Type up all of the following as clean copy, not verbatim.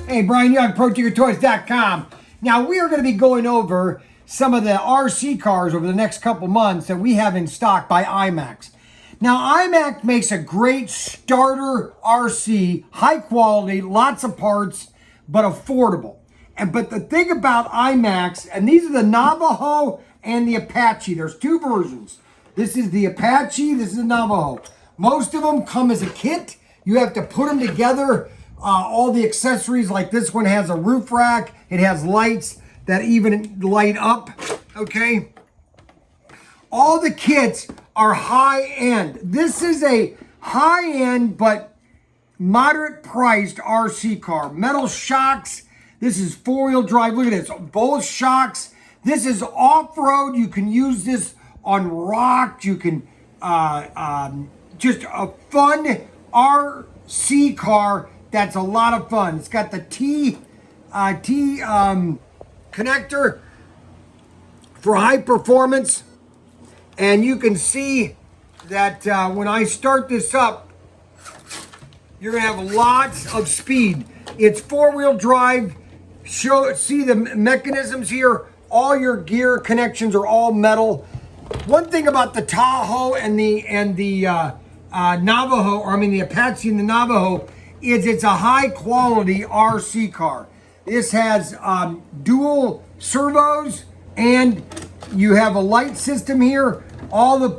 Hey, Brian Young, ProTinkerToys.com. Now, we are going to be going over some of the RC cars over the next couple months that we have in stock by IMEX. Now, IMEX makes a great starter RC, high quality, lots of parts, but affordable. But the thing about IMEX, and these are the Navajo and the Apache. There's two versions. This is the Apache, this is the Navajo. Most of them come as a kit. You have to put them together. All the accessories, like this one has a roof rack. It has lights that even light up, okay? All the kits are high end. This is a high end but moderate priced RC car. Metal shocks. This is four-wheel drive. Look at this, both shocks. This is off-road. You can use this on rocks. You can, just a fun RC car that's a lot of fun. It's got the T connector for high performance. And you can see that when I start this up, you're gonna have lots of speed. It's four-wheel drive. See the mechanisms here? All your gear connections are all metal. One thing about the Tahoe and the Navajo, or I mean the Apache and the Navajo, is it's a high quality RC car. This has dual servos, and you have a light system here. All the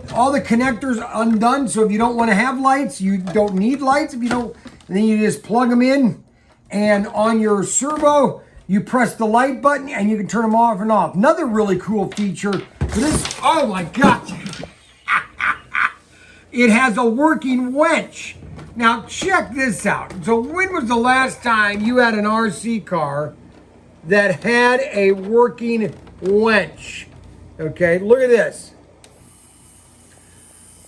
connectors undone, so if you don't want to have lights, you don't need lights. If you don't, then you just plug them in, and on your servo, you press the light button and you can turn them off and off. Another really cool feature for this, oh my gosh, it has a working winch. Now check this out. So when was the last time you had an RC car that had a working winch? Okay, look at this.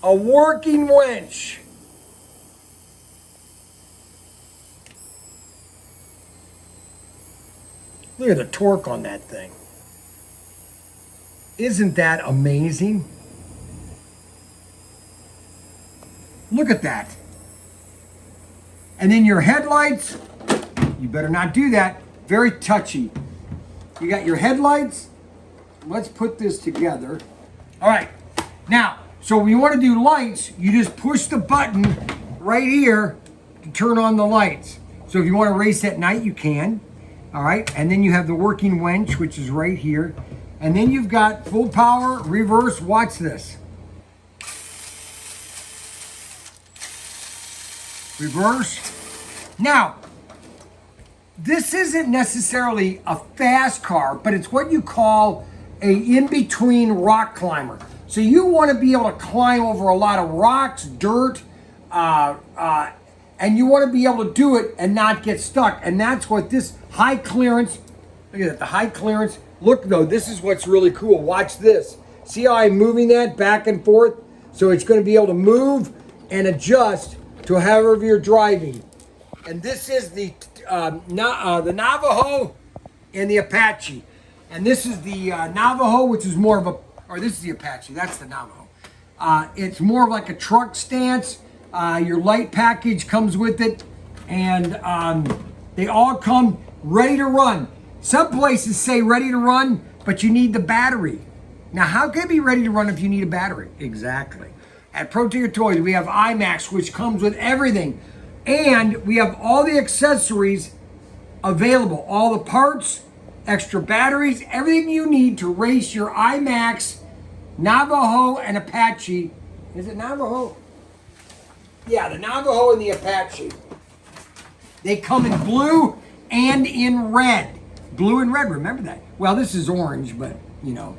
A working winch. Look at the torque on that thing. Isn't that amazing? Look at that. And then your headlights, you better not do that. Very touchy. You got your headlights. Let's put this together. All right. Now, so when you want to do lights, you just push the button right here to turn on the lights. So if you want to race at night, you can. All right. And then you have the working winch, which is right here. And then you've got full power, reverse. Watch this. Reverse. Now, this isn't necessarily a fast car, but it's what you call a in-between rock climber. So you want to be able to climb over a lot of rocks, dirt, and you want to be able to do it and not get stuck. And that's what this high clearance, look at that, the high clearance. Look though, this is what's really cool. Watch this. See how I'm moving that back and forth? So it's going to be able to move and adjust to however you're driving. And this is the Navajo and the Apache. And this is the Navajo, which is more of a, or this is the Apache, that's the Navajo. It's more of like a truck stance. Your light package comes with it. And they all come ready to run. Some places say ready to run, but you need the battery. Now, how can it be ready to run if you need a battery? Exactly. At ProTinkerToys, we have IMEX, which comes with everything. And we have all the accessories available. All the parts, extra batteries, everything you need to race your IMEX, Navajo, and Apache. Is it Navajo? Yeah, the Navajo and the Apache. They come in blue and in red. Blue and red, remember that. Well, this is orange, but, you know.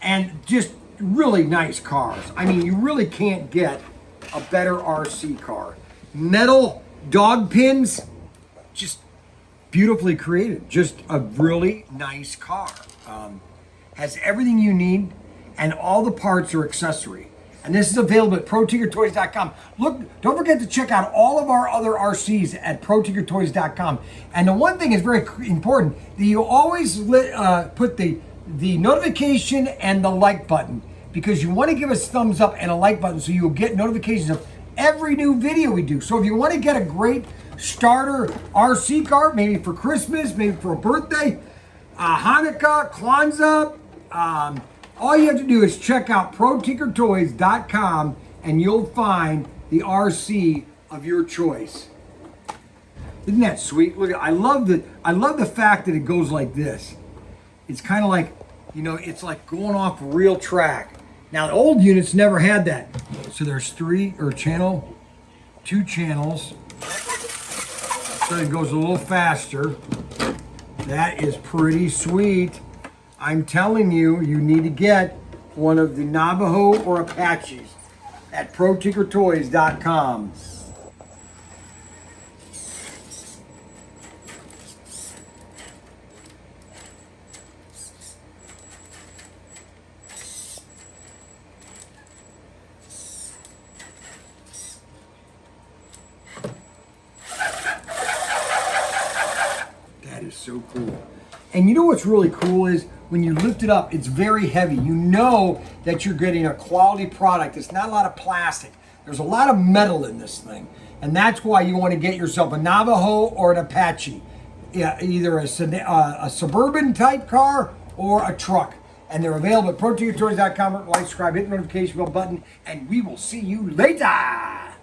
And just really nice cars. I mean, you really can't get a better RC car. Metal dog pins, just beautifully created. Just a really nice car. Has everything you need, and all the parts are accessory. And this is available at ProTinkerToys.com. Look, don't forget to check out all of our other RCs at ProTinkerToys.com. And the one thing is very important, that you always put the notification and the like button. because you want to give us thumbs up and a like button so you'll get notifications of every new video we do. So if you want to get a great starter RC car, maybe for Christmas, maybe for a birthday, Hanukkah, Kwanzaa, all you have to do is check out ProTinkerToys.com and you'll find the RC of your choice. Isn't that sweet? Look, I love the fact that it goes like this. It's kind of like, you know, it's like going off a real track. Now the old units never had that. So there's two channels. So it goes a little faster. That is pretty sweet. I'm telling you, you need to get one of the Navajo or Apaches at ProTinkerToys.com. That is so cool. And you know what's really cool is when you lift it up, it's very heavy. You know that you're getting a quality product. It's not a lot of plastic. There's a lot of metal in this thing. And that's why you want to get yourself a Navajo or an Apache. Yeah, either a suburban type car or a truck. And they're available at ProTinkerToys.com. Like, subscribe, hit the notification bell button, and we will see you later.